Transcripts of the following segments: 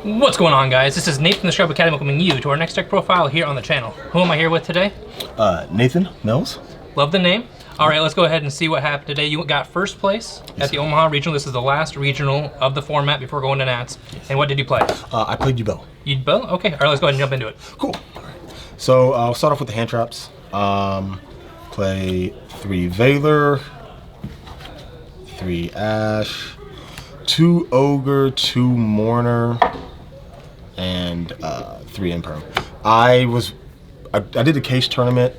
What's going on, guys? This is Nathan the Scrub Academy welcoming you to our next deck profile here on the channel. Who am I here with today? Nathan Mills. Love the name. All right, let's go ahead and see what happened today. You got first place at the Omaha Regional. This is the last regional of the format before going to Nats. Yes. And what did you play? I played Yubel. Yubel? Okay, all right, let's go ahead and jump into it. Cool. All right. So I'll start off with the hand traps. Play 3 Valor, 3 Ash, 2 Ogre, 2 Mourner, and 3 Imperm. I did the case tournament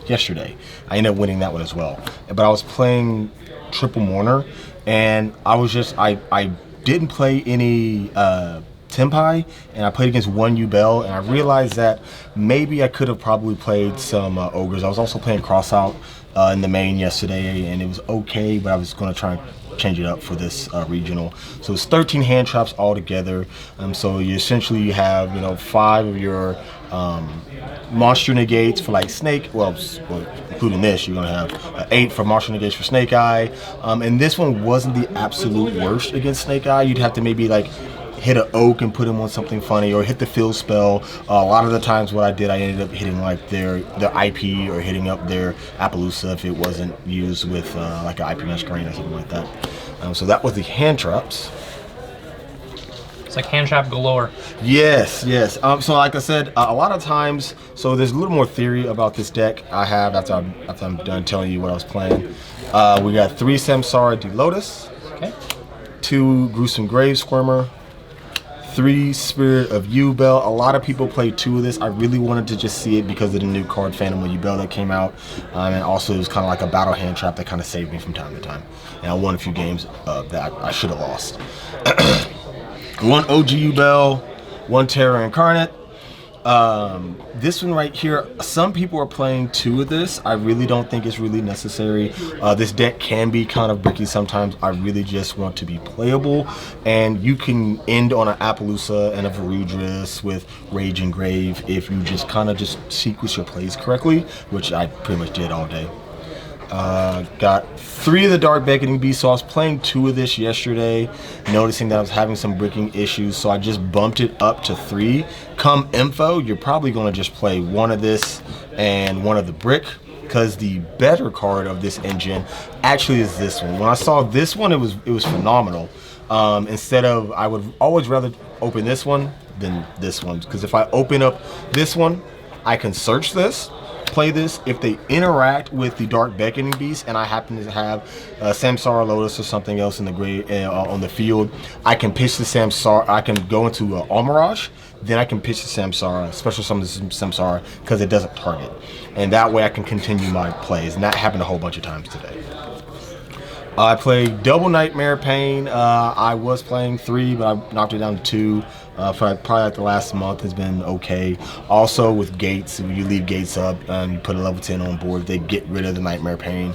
yesterday. I ended up winning that one as well. But I was playing triple Mourner, and I didn't play any Tempai, and I played against 1 Yubel, and I realized that maybe I could have probably played some Ogres. I was also playing Crossout in the main yesterday, and it was okay, but I was going to try and change it up for this regional. So it's 13 hand traps all together. So you essentially have 5 of your monster negates for like Snake. Well, including this, you're gonna have 8 for monster negates for Snake Eye. And this one wasn't the absolute worst against Snake Eye. You'd have to maybe like hit an oak and put him on something funny, or hit the fill spell. A lot of the times what I did, I ended up hitting like their IP, or hitting up their Appaloosa if it wasn't used with like an IP Masquerade or something like that. So that was the hand traps. It's like hand trap galore. Yes, yes. So like I said, a lot of times, so there's a little more theory about this deck I have after I'm done telling you what I was playing. We got 3 Samsara D Lotus, okay, 2 Gruesome Grave Squirmer, 3 Spirit of Yubel. A lot of people play 2 of this. I really wanted to just see it because of the new card Phantom of Yubel that came out. And also it was kind of like a battle hand trap that kind of saved me from time to time. And I won a few games that I should have lost. 1 OG Yubel, 1 Terror Incarnate. This one right here, some people are playing 2 of this. I really don't think it's really necessary. This deck can be kind of bricky sometimes. I really just want to be playable, and you can end on an Appaloosa and a Varudris with Rage and Grave if you just kind of just sequence your plays correctly, which I pretty much did all day. Got 3 of the Dark Beckoning Beasts, so I was playing 2 of this yesterday, noticing that I was having some bricking issues, so I just bumped it up to 3. Come info, you're probably going to just play 1 of this and 1 of the brick, because the better card of this engine actually is this one. When I saw this one, it was phenomenal. Instead of, I would always rather open this one than this one, because if I open up this one, I can search this, play this. If they interact with the Dark Beckoning Beast and I happen to have Samsara Lotus or something else in the grave on the field, I can pitch the Samsara. I can go into Almirage, then I can pitch the Samsara, special summon the Samsara, because it doesn't target, and that way I can continue my plays. And that happened a whole bunch of times today. I played double Nightmare Pain. I was playing 3, but I knocked it down to 2. Probably like the last month has been okay. Also with gates, if you leave gates up and you put a level 10 on board, they get rid of the Nightmare Pain.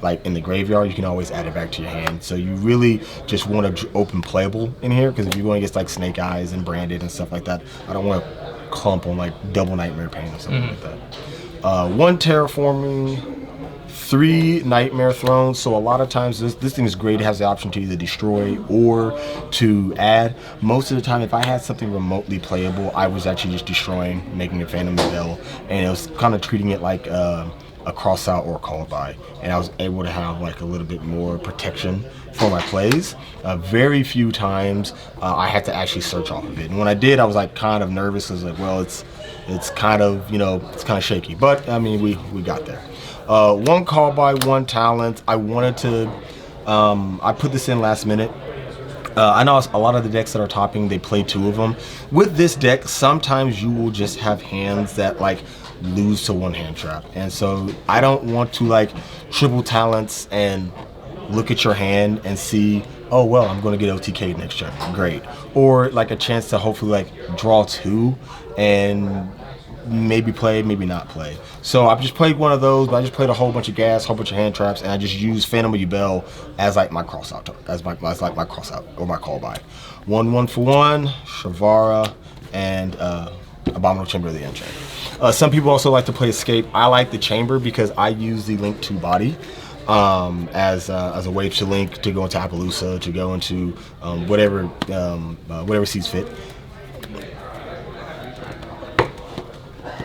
Like in the graveyard, you can always add it back to your hand. So you really just want to open playable in here, because if you're going against like Snake Eyes and Branded and stuff like that, I don't want to clump on like double Nightmare Pain or something like that. 1 Terraforming, 3 Nightmare Thrones. So a lot of times this thing is great. It has the option to either destroy or to add. Most of the time, if I had something remotely playable, I was actually just destroying, making a Phantom Spell, and it was kind of treating it like a Crossout or a Call By, and I was able to have like a little bit more protection for my plays. Very few times I had to actually search off of it, and when I did, I was like kind of nervous. I was like, well, it's kind of it's kind of shaky, but I mean we got there. 1 Call By, 1 Talent. I wanted to I put this in last minute. I know a lot of the decks that are topping, they play 2 of them. With this deck, sometimes you will just have hands that like lose to 1 hand trap, and so I don't want to like triple talents and look at your hand and see, oh well, I'm going to get OTK next turn, great, or like a chance to hopefully like draw 2 and maybe play, maybe not play. So I've just played 1 of those, but I just played a whole bunch of gas, whole bunch of hand traps, and I just used Phantom of Yubel as like my crossout, as my crossout or my call by. 1 for 1, Shavara, and Abominable Chamber of the Enchant. Some people also like to play Escape. I like the Chamber because I use the Link 2 body. as a way to link, to go into Appaloosa, to go into whatever sees fit.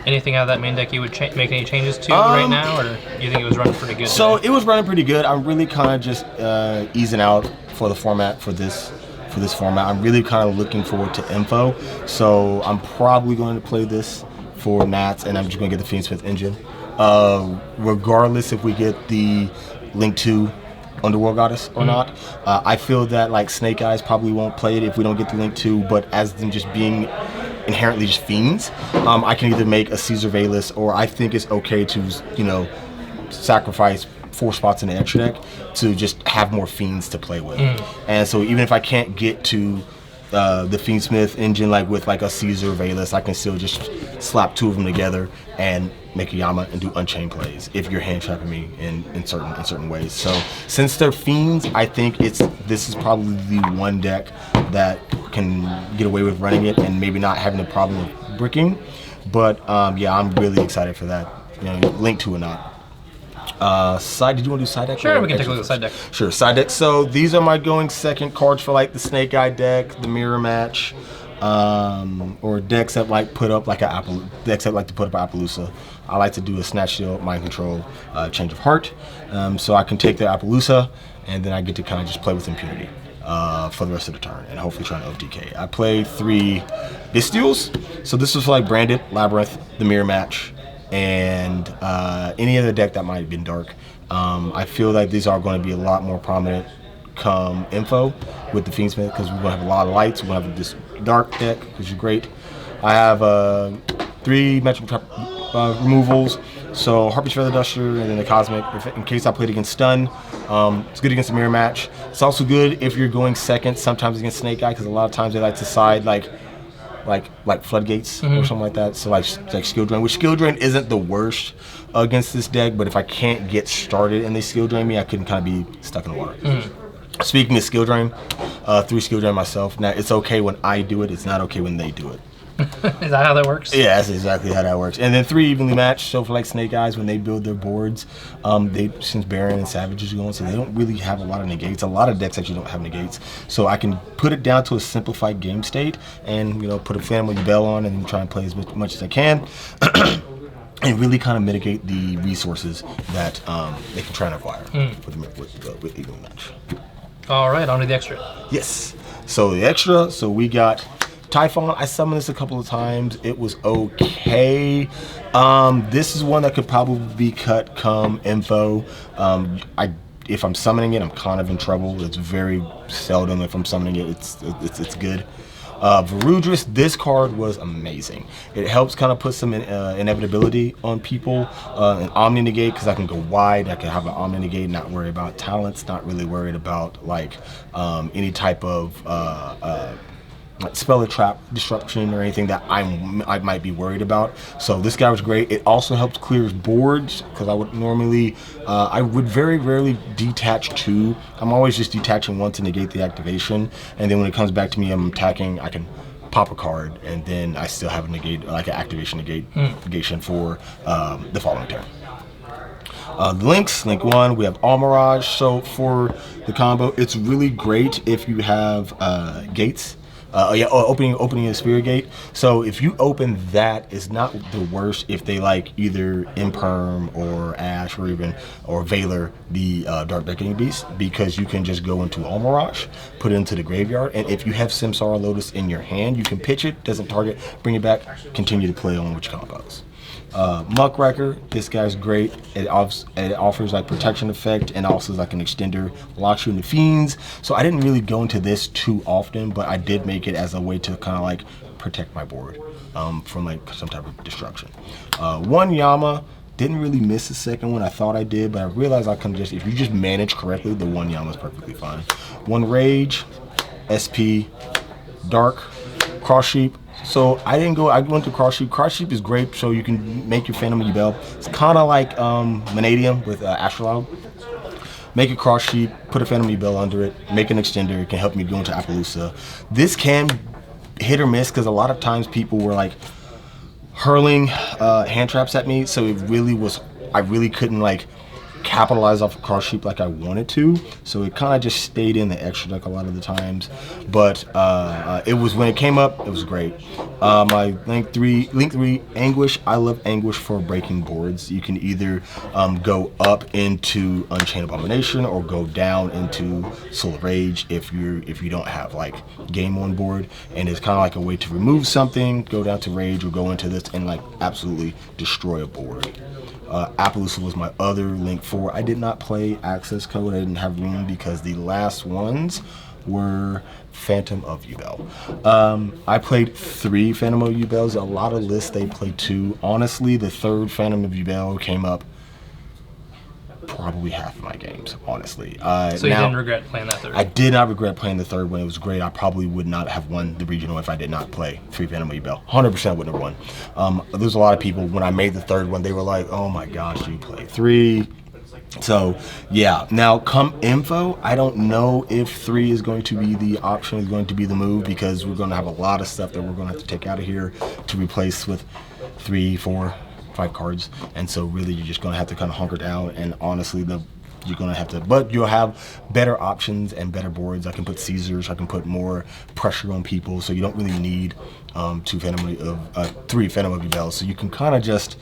Anything out of that main deck you would make any changes to right now, or you think it was running pretty good? So today? it was running pretty good. I'm really kind of just easing out for the format for this format. I'm really kind of looking forward to info. So I'm probably going to play this for Nats, and I'm just going to get the Fiendsmith engine. Regardless if we get the Link 2 Underworld Goddess or not. I feel that like Snake Eyes probably won't play it if we don't get the Link 2, but as them just being inherently just fiends, I can either make a Caesar Valus, or I think it's okay to, sacrifice 4 spots in the extra deck to just have more fiends to play with. And so even if I can't get to the Fiendsmith engine like with like a Caesar Valus, I can still just slap 2 of them together and make a Yama and do Unchained plays if you're hand trapping me in certain ways. So since they're fiends, I think this is probably the one deck that can get away with running it and maybe not having a problem with bricking. But yeah, I'm really excited for that. Link 2 or not. Did you want to do side deck? Sure, we can take a look at side deck. Sure, side deck. So these are my going second cards for like the Snake Eye deck, the Mirror Match, or decks that like put up like decks that like to put up Appaloosa. I like to do a Snatch Steal, Mind Control, Change of Heart, so I can take the Appaloosa and then I get to kind of just play with impunity for the rest of the turn and hopefully try to OTK. I played 3 Bystials, so this was like Branded, Labyrinth, the Mirror Match, and any other deck that might have been dark. I feel like these are going to be a lot more prominent come info with the Fiendsmith, because we're going to have a lot of lights. We're going to have this dark deck, which is great. I have 3 Magical Trap removals, so Harpy's Feather Duster and then the Cosmic, in case I played against Stun. It's good against the Mirror Match. It's also good if you're going second, sometimes against Snake Eye, because a lot of times they like to side like Floodgates or something like that. So like Skill Drain, which Skill Drain isn't the worst against this deck, but if I can't get started and they Skill Drain me, I couldn't kind of be stuck in the water. Speaking of Skill Drain, 3 Skill Drain myself. Now it's okay when I do it, it's not okay when they do it. Is that how that works? Yeah, that's exactly how that works. And then 3 evenly matched. So for like Snake Eyes, when they build their boards, since Baron and Savage is going, so they don't really have a lot of negates. A lot of decks actually don't have negates. So I can put it down to a simplified game state and put a Family Bell on and try and play as much as I can. And really kind of mitigate the resources that they can try and acquire with evenly match. All right, on to the extra. Yes. So the extra, so we got Typhon. I summoned this a couple of times. It was okay. This is one that could probably be cut come info. If I'm summoning it, I'm kind of in trouble. It's very seldom if I'm summoning it, it's good. Varudris, this card was amazing. It helps kind of put some inevitability on people. An Omni Negate, because I can go wide. I can have an Omni Negate, not worry about talents, not really worried about like any type of spell or trap disruption or anything that I might be worried about. So this guy was great. It also helps clear his boards, because I would normally I would very rarely detach 2. I'm always just detaching 1 to negate the activation, and then when it comes back to me, I'm attacking, I can pop a card and then I still have a negate, like an activation negation for the following turn. The links, link 1, we have All Mirage. So for the combo, it's really great if you have gates. Opening a Spirit Gate. So if you open that, it's not the worst if they like either Imperm or Ash or Valor the Dark Beckoning Beast, because you can just go into All Mirage, put it into the graveyard, and if you have Samsara Lotus in your hand, you can pitch it, doesn't target, bring it back, continue to play on which combos. Muckracker, this guy's great. It offers like protection effect and also like an extender, locks you into fiends. So I didn't really go into this too often, but I did make it as a way to kind of like protect my board from like some type of destruction. 1 Yama, didn't really miss the second one. I thought I did, but I realized I can just, if you just manage correctly, the 1 Yama is perfectly fine. 1 Rage, SP, Dark, Cross Sheep. So I went to Cross Sheep. Cross Sheep is great, so you can make your Phantom Yubel. It's kind of like Vanadium with Astrolabe. Make a Cross Sheep, put a Phantom Yubel under it, make an extender. It can help me go into Appaloosa. This can hit or miss, because a lot of times people were like hurling hand traps at me, so it really was, I really couldn't like capitalize off of card sheep like I wanted to, so it kind of just stayed in the extra deck a lot of the times. But it was, when it came up, it was great. My Link 3 Anguish. I love Anguish for breaking boards. You can either go up into Unchained Abomination or go down into Soul of Rage if you don't have like game on board, and it's kind of like a way to remove something, go down to Rage or go into this and like absolutely destroy a board. Appaloosa was my other Link 4. I did not play Access Code. I didn't have room because the last ones were Phantom of Yubel. I played 3 Phantom of Yubels. A lot of lists they play 2. Honestly, the 3rd Phantom of Yubel came up probably half of my games, honestly. So you didn't regret playing that 3rd? I did not regret playing the 3rd one. It was great. I probably would not have won the regional if I did not play 3 Phantom of Yubel. 100% wouldn't have won. There's a lot of people, when I made the 3rd one, they were like, oh my gosh, you played 3. So yeah, now come info, I don't know if 3 is going to be the option, is going to be the move, because we're going to have a lot of stuff that we're going to have to take out of here to replace with 3, 4, 5 cards, and so really you're just going to have to kind of hunker down, and honestly you're going to have to, but you'll have better options and better boards. I can put Caesars, I can put more pressure on people, so you don't really need 3 Phantom of Yubel, so you can kind of just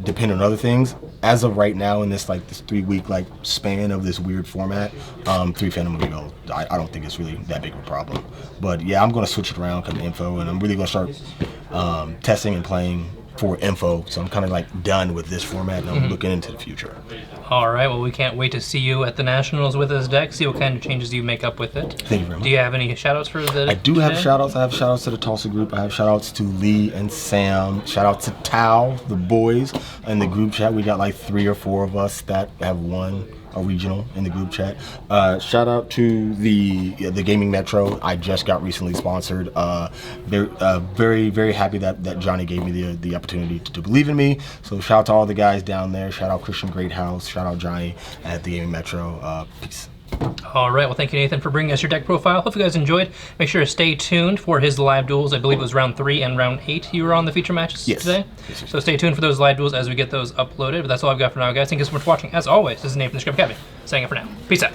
depend on other things. As of right now, in this 3-week span of this weird format, 3 Phantom of Yubel, I don't think it's really that big of a problem. But yeah, I'm going to switch it around, come info, and I'm really going to start testing and playing for info, so I'm kind of done with this format, and I'm looking into the future. All right, well, we can't wait to see you at the Nationals with this deck, see what kind of changes you make up with it. Thank you very much. Do you have any shout-outs for the I do have shout-outs. I have shout-outs to the Tulsa group. I have shout-outs to Lee and Sam. Shout-out to Tao, the boys, in the group chat. We got 3 or 4 of us that have won a regional in the group chat. Shout out to the Gaming Metro. I just got recently sponsored. Very, very happy that Johnny gave me the opportunity to believe in me. So shout out to all the guys down there. Shout out Christian Greathouse. Shout out Johnny at the Gaming Metro. Peace. All right, well, thank you, Nathan, for bringing us your deck profile. Hope you guys enjoyed. Make sure to stay tuned for his live duels. I believe it was round 3 and round 8 you were on the feature matches today. Yes. So stay tuned for those live duels as we get those uploaded. But that's all I've got for now, guys. Thank you so much for watching. As always, this is Nathan from the Script Academy, saying it for now. Peace out.